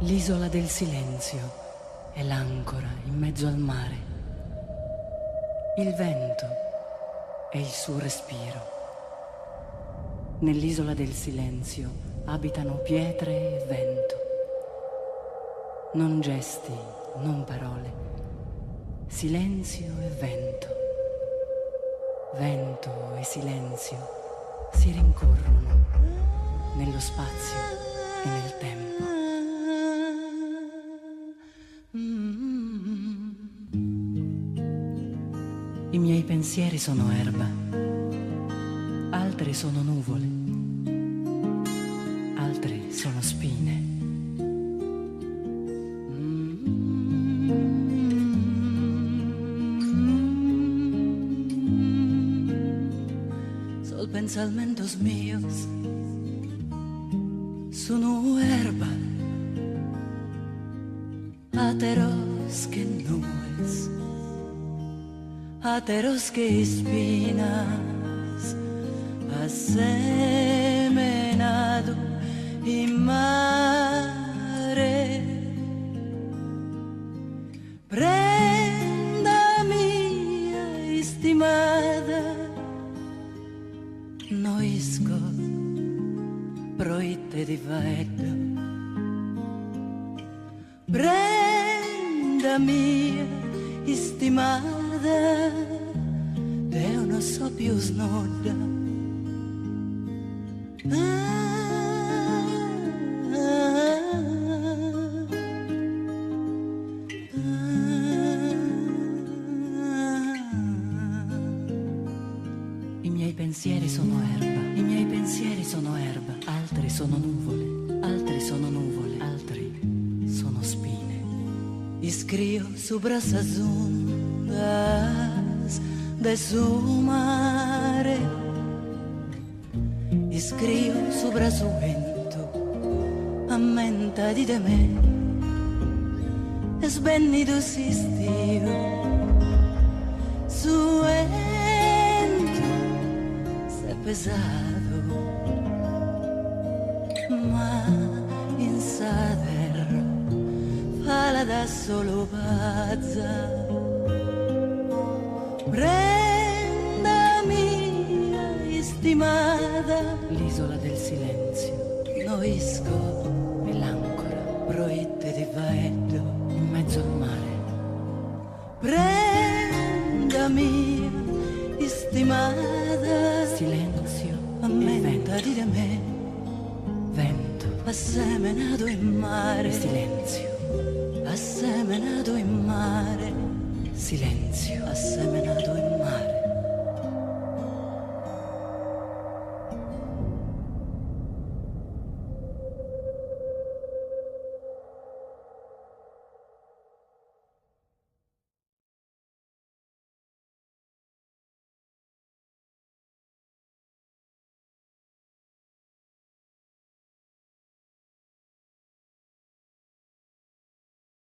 L'isola del silenzio è l'ancora in mezzo al mare. Il vento è il suo respiro. Nell'isola del silenzio abitano pietre e vento. Non gesti, non parole. Silenzio e vento. Vento e silenzio si rincorrono nello spazio e nel tempo. I miei pensieri sono erba, altre sono nuvole, altre sono spine. Sol pensamientos míos sono erba, ateros que nubes, ateros que espinas, asemenado en mare. Prenda mia estimada, noisco proite di vaeddo. Prenda mia estimada, io non so più snodda. I miei pensieri sono erba, i miei pensieri sono erba, altre sono nuvole, altre sono nuvole, altre sono spine. Escrio sobre essas ondas de su mare, escrio sobre su vento, ammenta di me, svennido sistio, su vento se pesado, ma in sader fala da solo pazza. Prenda mia estimada, l'isola del silenzio, noisco e l'ancora, proiette di vaeddo in mezzo al mare. Prenda mia estimada, silenzio, ammenta di me, vento, assemenato in mare, silenzio, assemenato in mare. Silenzio, assemenato in mare.